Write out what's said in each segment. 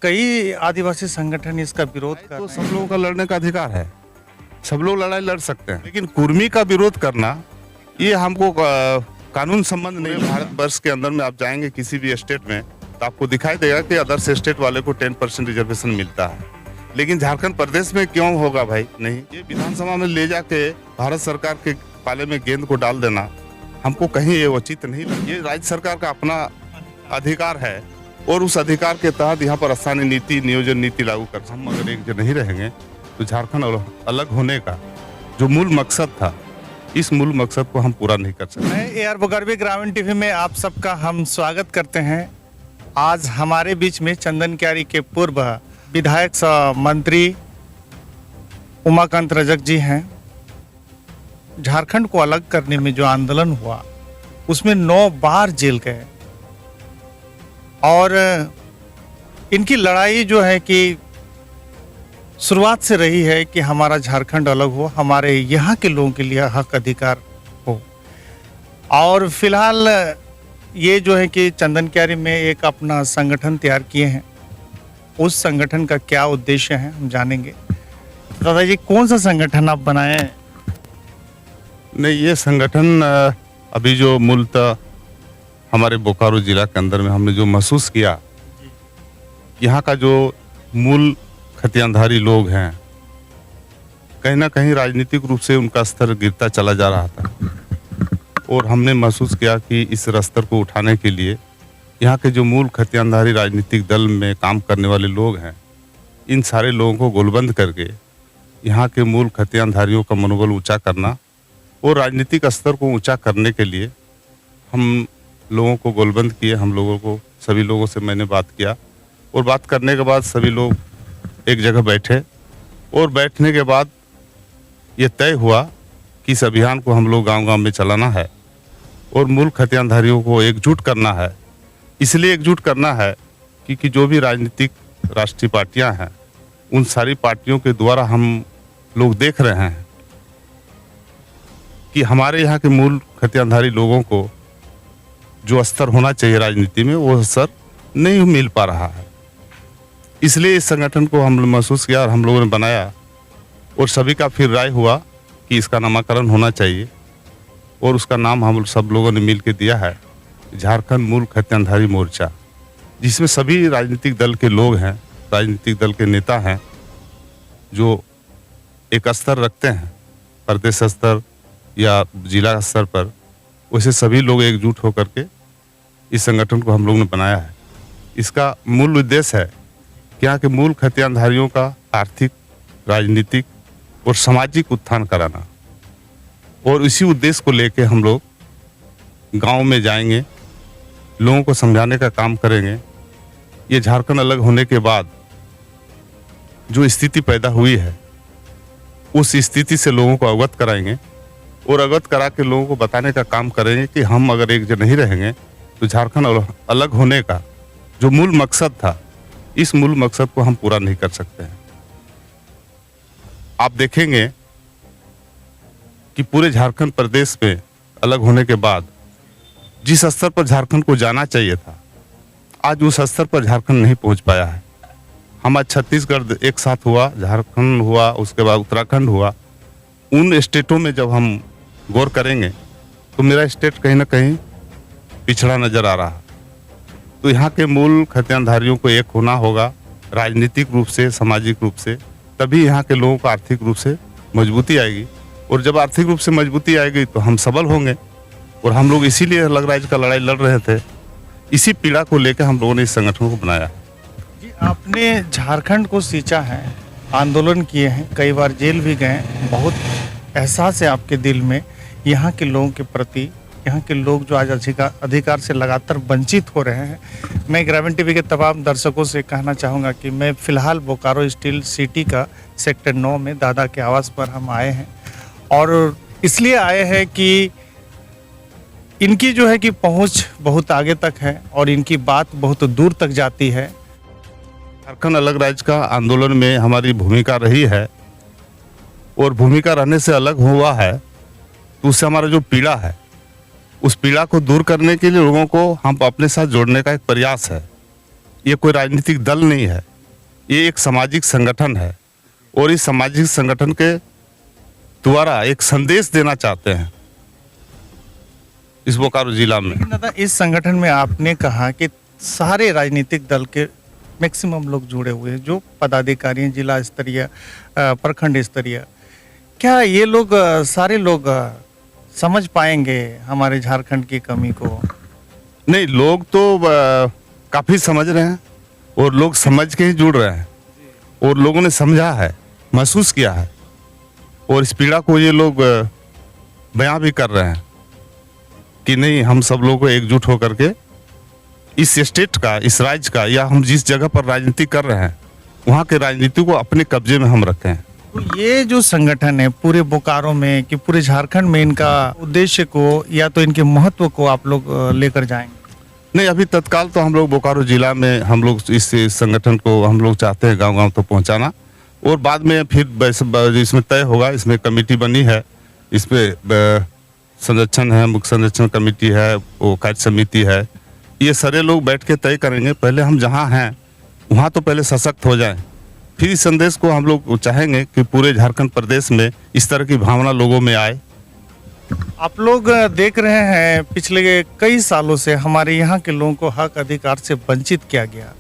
कई आदिवासी संगठन इसका विरोध कर तो रहे सब लोगों का लड़ने का अधिकार है, सब लोग लड़ाई लड़ सकते हैं, लेकिन कुर्मी का विरोध करना ये हमको कानून संबंध नहीं। भारतवर्ष के अंदर में आप जाएंगे किसी भी स्टेट में तो आपको दिखाई देगा कि अदर्स स्टेट वाले को 10% रिजर्वेशन मिलता है, लेकिन झारखंड प्रदेश में क्यों होगा भाई? नहीं। ये विधानसभा में ले जाके भारत सरकार के पाले में गेंद को डाल देना हमको कहीं ये उचित नहीं लगा। ये राज्य सरकार का अपना अधिकार है और उस अधिकार के तहत यहाँ पर स्थानीय नीति नियोजन नीति लागू कर। हम अगर एक जगह नहीं रहेंगे तो झारखंड अलग होने का जो मूल मकसद था, इस मूल मकसद को हम पूरा नहीं कर सकते। मैं AR बोकारो ग्रामीण टीवी में आप सबका हम स्वागत करते हैं। आज हमारे बीच में चंदन क्यारी के पूर्व विधायक मंत्री उमाकांत रजक जी हैं। झारखंड को अलग करने में जो आंदोलन हुआ उसमें 9 बार जेल गए और इनकी लड़ाई जो है कि शुरुआत से रही है कि हमारा झारखंड अलग हो, हमारे यहाँ के लोगों के लिए हक अधिकार हो। और फिलहाल ये जो है कि चंदन क्यारी में एक अपना संगठन तैयार किए हैं। उस संगठन का क्या उद्देश्य है हम जानेंगे। दादाजी, कौन सा संगठन आप बनाए हैं? नहीं, ये संगठन अभी जो मूलतः हमारे बोकारो जिला के अंदर में हमने जो महसूस किया, यहाँ का जो मूल खतियानधारी लोग हैं, कहीं ना कहीं राजनीतिक रूप से उनका स्तर गिरता चला जा रहा था और हमने महसूस किया कि इस स्तर को उठाने के लिए यहाँ के जो मूल खतियानधारी राजनीतिक दल में काम करने वाले लोग हैं, इन सारे लोगों को गोलबंद करके यहाँ के मूल खतियानधारियों का मनोबल ऊंचा करना और राजनीतिक स्तर को ऊंचा करने के लिए हम लोगों को गोलबंद किए। हम लोगों को सभी लोगों से मैंने बात किया और बात करने के बाद सभी लोग एक जगह बैठे और बैठने के बाद ये तय हुआ कि इस अभियान को हम लोग गांव-गांव में चलाना है और मूल खतियानधारियों को एकजुट करना है। इसलिए एकजुट करना है क्योंकि जो भी राजनीतिक राष्ट्रीय पार्टियां हैं, उन सारी पार्टियों के द्वारा हम लोग देख रहे हैं कि हमारे यहाँ के मूल खतियानधारी लोगों को जो स्तर होना चाहिए राजनीति में, वो स्तर नहीं मिल पा रहा है। इसलिए इस संगठन को हम महसूस किया और हम लोगों ने बनाया और सभी का फिर राय हुआ कि इसका नामकरण होना चाहिए और उसका नाम हम सब लोगों ने मिल के दिया है झारखंड मूल खतियानधारी मोर्चा, जिसमें सभी राजनीतिक दल के लोग हैं, राजनीतिक दल के नेता हैं जो एक स्तर रखते हैं प्रदेश स्तर या जिला स्तर पर। वैसे सभी लोग एकजुट होकर के इस संगठन को हम लोग ने बनाया है। इसका मूल उद्देश्य है कि यहाँ के मूल खतियानधारियों का आर्थिक, राजनीतिक और सामाजिक उत्थान कराना, और इसी उद्देश्य को लेके हम लोग गांव में जाएंगे, लोगों को समझाने का काम करेंगे। ये झारखंड अलग होने के बाद जो स्थिति पैदा हुई है, उस स्थिति से लोगों को अवगत कराएंगे और अवगत करा के लोगों को बताने का काम करेंगे कि हम अगर एक जगह नहीं रहेंगे तो झारखंड अलग होने का जो मूल मकसद था, इस मूल मकसद को हम पूरा नहीं कर सकते हैं। आप देखेंगे कि पूरे झारखंड प्रदेश में अलग होने के बाद जिस स्तर पर झारखंड को जाना चाहिए था, आज उस स्तर पर झारखंड नहीं पहुंच पाया है। हमारा छत्तीसगढ़ एक साथ हुआ, झारखंड हुआ, उसके बाद उत्तराखंड हुआ। उन स्टेटों में जब हम गौर करेंगे तो मेरा स्टेट कहीं ना कहीं पिछड़ा नजर आ रहा। तो यहाँ के मूल खतियानधारियों को एक होना होगा, राजनीतिक रूप से, सामाजिक रूप से, तभी यहाँ के लोगों को आर्थिक रूप से मजबूती आएगी और जब आर्थिक रूप से मजबूती आएगी तो हम सबल होंगे। और हम लोग इसीलिए अलग राज्य का लड़ाई लड़ रहे थे। इसी पीड़ा को लेकर हम लोगों ने इस संगठन को बनाया। जी, आपने झारखंड को सींचा है, आंदोलन किए हैं, कई बार जेल भी गए, बहुत एहसास है आपके दिल में यहाँ के लोगों के प्रति। यहाँ के लोग जो आज अधिकार से लगातार वंचित हो रहे हैं। मैं ग्रामीण टीवी के तमाम दर्शकों से कहना चाहूँगा कि मैं फ़िलहाल बोकारो स्टील सिटी का सेक्टर 9 में दादा के आवास पर हम आए हैं और इसलिए आए हैं कि इनकी जो है कि पहुँच बहुत आगे तक है और इनकी बात बहुत दूर तक जाती है। झारखंड अलग राज्य का आंदोलन में हमारी भूमिका रही है और भूमिका रहने से अलग हुआ है तो उससे हमारा जो पीड़ा है, उस पीड़ा को दूर करने के लिए लोगों को हम अपने साथ जोड़ने का एक प्रयास है। ये कोई राजनीतिक दल नहीं है, ये एक सामाजिक संगठन है और इस सामाजिक संगठन के द्वारा एक संदेश देना चाहते हैं इस बोकारो जिला में। लेकिन दादा, इस संगठन में आपने कहा कि सारे राजनीतिक दल के मैक्सिमम लोग जुड़े हुए हैं, जो पदाधिकारी हैं, जिला स्तरीय, प्रखंड स्तरीय। क्या ये लोग सारे लोग समझ पाएंगे हमारे झारखंड की कमी को? नहीं, लोग तो काफ़ी समझ रहे हैं और लोग समझ के ही जुड़ रहे हैं और लोगों ने समझा है, महसूस किया है और इस पीड़ा को ये लोग बयां भी कर रहे हैं कि नहीं, हम सब लोग को एकजुट होकर के इस स्टेट का, इस राज्य का, या हम जिस जगह पर राजनीति कर रहे हैं वहाँ के राजनीति को अपने कब्जे में हम रखें। तो ये जो संगठन है पूरे बोकारो में कि पूरे झारखंड में, इनका उद्देश्य को या तो इनके महत्व को आप लोग लेकर जाएंगे? नहीं, अभी तत्काल तो हम लोग बोकारो जिला में हम लोग इस संगठन को हम लोग चाहते हैं गांव-गांव तो पहुंचाना और बाद में फिर इसमें तय होगा। इसमें कमेटी बनी है, इस पे संरक्षण है, मुख्य संरक्षण कमेटी है, वो कार्य समिति है, ये सारे लोग बैठ के तय करेंगे। पहले हम जहाँ हैं वहाँ तो पहले सशक्त हो जाएं, फिर इस संदेश को हम लोग चाहेंगे कि पूरे झारखंड प्रदेश में इस तरह की भावना लोगों में आए। आप लोग देख रहे हैं पिछले कई सालों से हमारे यहाँ के लोगों को हक अधिकार से वंचित किया गया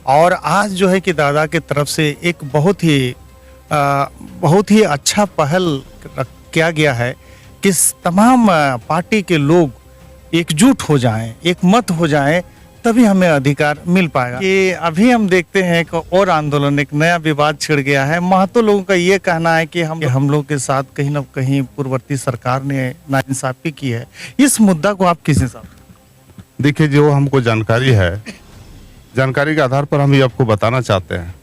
और आज जो है कि दादा की तरफ से एक बहुत ही अच्छा पहल किया गया है कि तमाम पार्टी के लोग एकजुट हो जाएं, एक मत हो जाएं, तभी हमें अधिकार मिल पाएगा। कि अभी हम देखते हैं कि और आंदोलन, एक नया विवाद छिड़ गया है। महतो लोगों का ये कहना है कि हम लोग के साथ कहीं ना कहीं पूर्ववर्ती सरकार ने नाइंसाफी की है। इस मुद्दा को आप किस हिसाब से? देखिए, जो हमको जानकारी है, जानकारी के आधार पर हम ये आपको बताना चाहते हैं।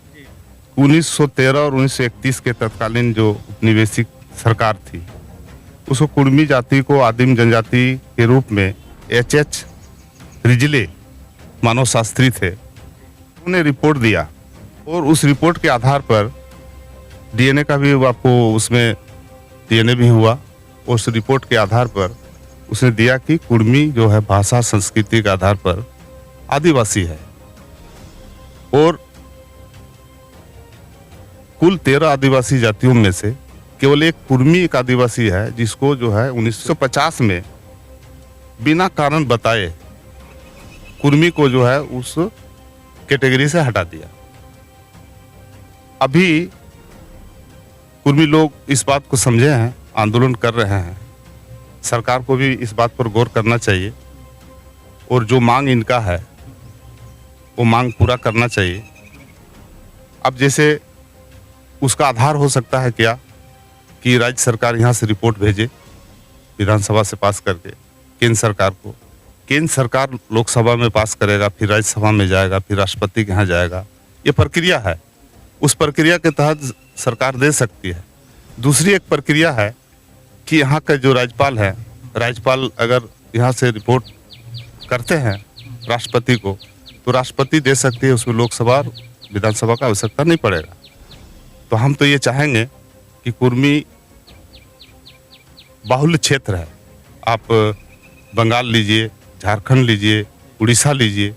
1913 और 1931 के तत्कालीन जो उपनिवेशिक सरकार थी, उसको कुर्मी जाति को आदिम जनजाति के रूप में H.H. रिजले मानव शास्त्री थे, उन्होंने रिपोर्ट दिया और उस रिपोर्ट के आधार पर डीएनए का भी आपको उसमें डीएनए भी हुआ। उस रिपोर्ट के आधार पर उसने दिया कि कुर्मी जो है भाषा संस्कृति के आधार पर आदिवासी है और कुल 13 आदिवासी जातियों में से केवल एक कुर्मी एक आदिवासी है, जिसको जो है 1950 में बिना कारण बताए कुर्मी को जो है उस कैटेगरी से हटा दिया। अभी कुर्मी लोग इस बात को समझे हैं, आंदोलन कर रहे हैं। सरकार को भी इस बात पर गौर करना चाहिए और जो मांग इनका है वो मांग पूरा करना चाहिए। अब जैसे उसका आधार हो सकता है क्या कि राज्य सरकार यहाँ से रिपोर्ट भेजे विधानसभा से पास करके केंद्र सरकार को, केंद्र सरकार लोकसभा में पास करेगा, फिर राज्यसभा में जाएगा, फिर राष्ट्रपति के यहाँ जाएगा। ये प्रक्रिया है, उस प्रक्रिया के तहत सरकार दे सकती है। दूसरी एक प्रक्रिया है कि यहाँ का जो राज्यपाल है, राज्यपाल अगर यहाँ से रिपोर्ट करते हैं राष्ट्रपति को, तो राष्ट्रपति दे सकती है, उसमें लोकसभा और विधानसभा का आवश्यकता नहीं पड़ेगा। तो हम तो ये चाहेंगे कि कुर्मी बाहुल्य क्षेत्र है, आप बंगाल लीजिए, झारखंड लीजिए, उड़ीसा लीजिए,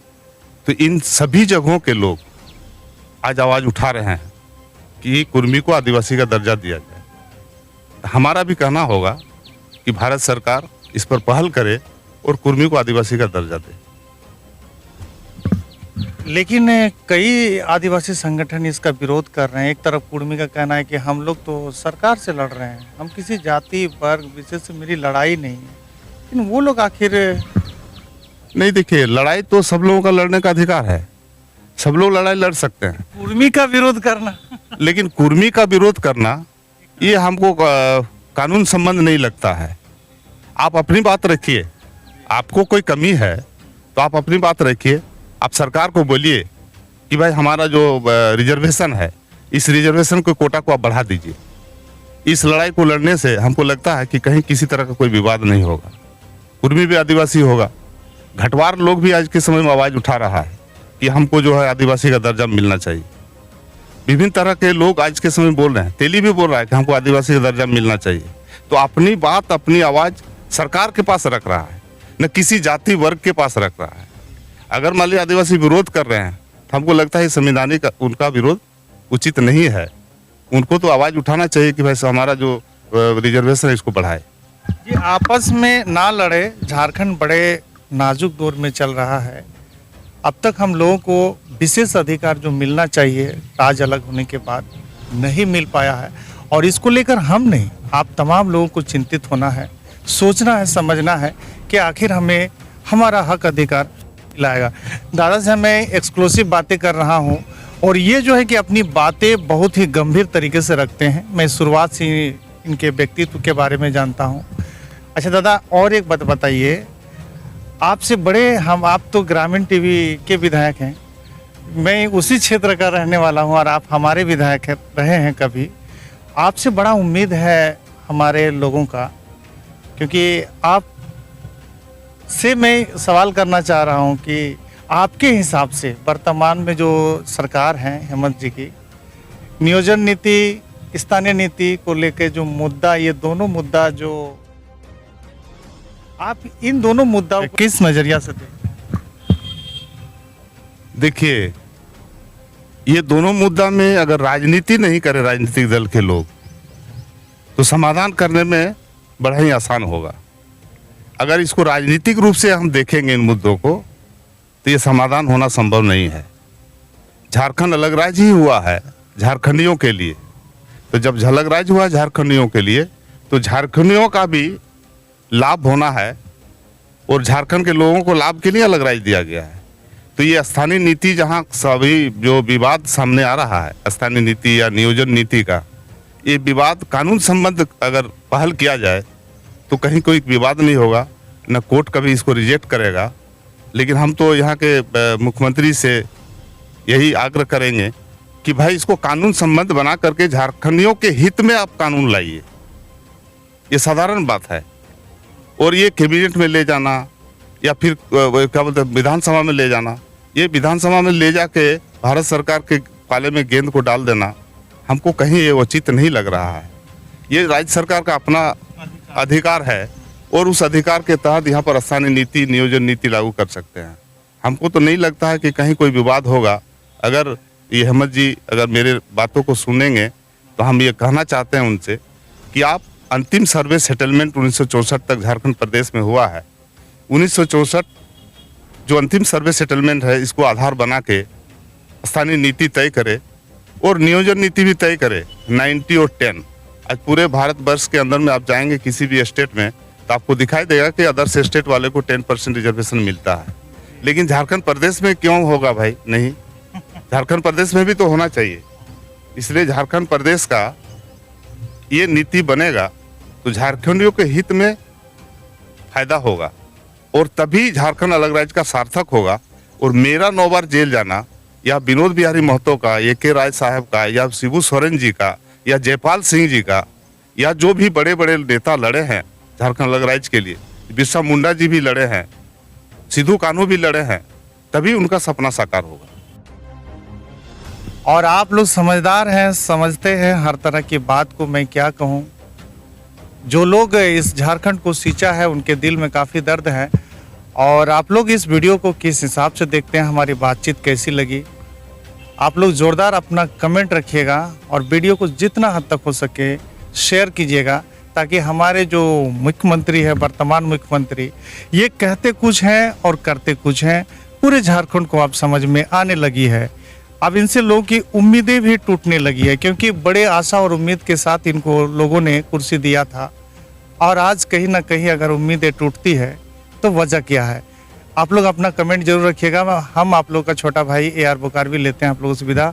तो इन सभी जगहों के लोग आज आवाज़ उठा रहे हैं कि कुर्मी को आदिवासी का दर्जा दिया जाए। हमारा भी कहना होगा कि भारत सरकार इस पर पहल करे और कुर्मी को आदिवासी का दर्जा दे। लेकिन कई आदिवासी संगठन इसका विरोध कर रहे हैं। एक तरफ कुर्मी का कहना है कि हम लोग तो सरकार से लड़ रहे हैं, हम किसी जाति वर्ग विशेष से मेरी लड़ाई नहीं है। लेकिन वो लोग आखिर नहीं, देखिए, लड़ाई तो सब लोगों का लड़ने का अधिकार है, सब लोग लड़ाई लड़ सकते हैं। कुर्मी का विरोध करना लेकिन कुर्मी का विरोध करना ये हमको कानून संबंध नहीं लगता है। आप अपनी बात रखिए, आपको कोई कमी है तो आप अपनी बात रखिए, आप सरकार को बोलिए कि भाई हमारा जो रिजर्वेशन है, इस रिजर्वेशन को कोटा को आप बढ़ा दीजिए। इस लड़ाई को लड़ने से हमको लगता है कि कहीं किसी तरह का कोई विवाद नहीं होगा, कुर्मी भी आदिवासी होगा। घटवार लोग भी आज के समय में आवाज़ उठा रहा है कि हमको जो है आदिवासी का दर्जा मिलना चाहिए। विभिन्न तरह के लोग आज के समय बोल रहे हैं, तेली भी बोल रहा है कि हमको आदिवासी का दर्जा मिलना चाहिए। तो अपनी बात, अपनी आवाज़ सरकार के पास रख रहा है, न किसी जाति वर्ग के पास रख रहा है। अगर मान लीजिए आदिवासी विरोध कर रहे हैं तो हमको लगता है संवैधानिक उनका विरोध उचित नहीं है। उनको तो आवाज़ उठाना चाहिए कि भाई हमारा जो रिजर्वेशन है इसको बढ़ाए। ये आपस में ना लड़े। झारखंड बड़े नाजुक दौर में चल रहा है। अब तक हम लोगों को विशेष अधिकार जो मिलना चाहिए राज्य अलग होने के बाद नहीं मिल पाया है, और इसको लेकर हम नहीं, आप तमाम लोगों को चिंतित होना है, सोचना है, समझना है कि आखिर हमें हमारा हक अधिकार मिलाएगा। दादा से मैं एक्सक्लूसिव बातें कर रहा हूँ, और ये जो है कि अपनी बातें बहुत ही गंभीर तरीके से रखते हैं। मैं शुरुआत से ही इनके व्यक्तित्व के बारे में जानता हूँ। अच्छा दादा, और एक बात बताइए, आपसे बड़े आप तो ग्रामीण टीवी के विधायक हैं, मैं उसी क्षेत्र का रहने वाला हूं, और आप हमारे विधायक रहे हैं कभी। आपसे बड़ा उम्मीद है हमारे लोगों का, क्योंकि आप से मैं सवाल करना चाह रहा हूं कि आपके हिसाब से वर्तमान में जो सरकार है हेमंत जी की, नियोजन नीति, स्थानीय नीति को लेकर जो मुद्दा, ये दोनों मुद्दा जो आप इन दोनों मुद्दाओं को किस नजरिया से देखिए, ये दोनों मुद्दा में अगर राजनीति नहीं करे राजनीतिक दल के लोग, तो समाधान करने में बड़ा ही आसान होगा। अगर इसको राजनीतिक रूप से हम देखेंगे इन मुद्दों को, तो ये समाधान होना संभव नहीं है। झारखंड अलग राज्य ही हुआ है झारखंडियों के लिए, तो जब अलग राज्य हुआ झारखंडियों के लिए, तो झारखंडियों का भी लाभ होना है, और झारखंड के लोगों को लाभ के लिए अलग राज्य दिया गया है। तो ये स्थानीय नीति, जहाँ सभी जो विवाद सामने आ रहा है स्थानीय नीति या नियोजन नीति का, ये विवाद कानून संबद्ध अगर पहल किया जाए तो कहीं कोई विवाद नहीं होगा, न कोर्ट कभी इसको रिजेक्ट करेगा। लेकिन हम तो यहाँ के मुख्यमंत्री से यही आग्रह करेंगे कि भाई इसको कानून संबद्ध बना करके झारखंडियों के हित में आप कानून लाइए। ये साधारण बात है। और ये कैबिनेट में ले जाना या फिर क्या बोलते हैं विधानसभा में ले जाना, ये विधानसभा में ले जाके भारत सरकार के पाले में गेंद को डाल देना, हमको कहीं ये उचित नहीं लग रहा है। ये राज्य सरकार का अपना अधिकार है, और उस अधिकार के तहत यहाँ पर स्थानीय नीति, नियोजन नीति लागू कर सकते हैं। हमको तो नहीं लगता है कि कहीं कोई विवाद होगा। अगर ये हेमंत जी अगर मेरे बातों को सुनेंगे, तो हम ये कहना चाहते हैं उनसे कि आप अंतिम सर्वे सेटलमेंट 1964 तक झारखंड प्रदेश में हुआ है। 1964 जो अंतिम सर्वे सेटलमेंट है, इसको आधार बना के स्थानीय नीति तय करे और नियोजन नीति भी तय करे। 90 और 10 आज पूरे भारतवर्ष के अंदर में आप जाएंगे किसी भी स्टेट में, तो आपको दिखाई देगा कि अदर्स स्टेट वाले को 10% रिजर्वेशन मिलता है। लेकिन झारखंड प्रदेश में क्यों होगा भाई? नहीं, झारखंड प्रदेश में भी तो होना चाहिए। इसलिए झारखंड प्रदेश का ये नीति बनेगा तो झारखंडियों के हित में फायदा होगा, और तभी झारखंड अलग राज्य का सार्थक होगा। और मेरा 9 बार जेल जाना, या विनोद बिहारी महतो का, ए.के. राय साहब का, या शिबू सोरेन जी का, या जयपाल सिंह जी का, या जो भी बड़े बड़े नेता लड़े हैं झारखंड अलग राज्य के लिए, बिरसा मुंडा जी भी लड़े हैं, सिद्धू कान्हू भी लड़े हैं, तभी उनका सपना साकार होगा। और आप लोग समझदार हैं, समझते हैं हर तरह की बात को। मैं क्या कहूँ, जो लोग इस झारखंड को सींचा है उनके दिल में काफ़ी दर्द है। और आप लोग इस वीडियो को किस हिसाब से देखते हैं, हमारी बातचीत कैसी लगी, आप लोग ज़ोरदार अपना कमेंट रखिएगा, और वीडियो को जितना हद तक हो सके शेयर कीजिएगा, ताकि हमारे जो मुख्यमंत्री है, वर्तमान मुख्यमंत्री, ये कहते कुछ हैं और करते कुछ हैं, पूरे झारखंड को आप समझ में आने लगी है। अब इनसे लोगों की उम्मीदें भी टूटने लगी है, क्योंकि बड़े आशा और उम्मीद के साथ इनको लोगों ने कुर्सी दिया था, और आज कहीं ना कहीं अगर उम्मीदें टूटती है तो वजह क्या है? आप लोग अपना कमेंट जरूर रखिएगा। हम आप लोग का छोटा भाई AR बोकार भी लेते हैं आप लोगों से विदा।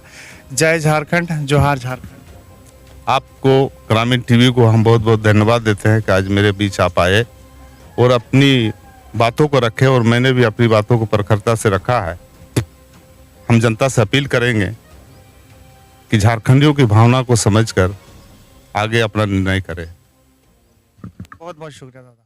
जय झारखंड, जोहार झारखंड। आपको ग्रामीण टीवी को हम बहुत बहुत धन्यवाद देते हैं कि आज मेरे बीच आप आए और अपनी बातों को रखे, और मैंने भी अपनी बातों को प्रखरता से रखा है। हम जनता से अपील करेंगे कि झारखंडियों की भावना को समझकर आगे अपना निर्णय करें। बहुत बहुत शुक्रिया दादा।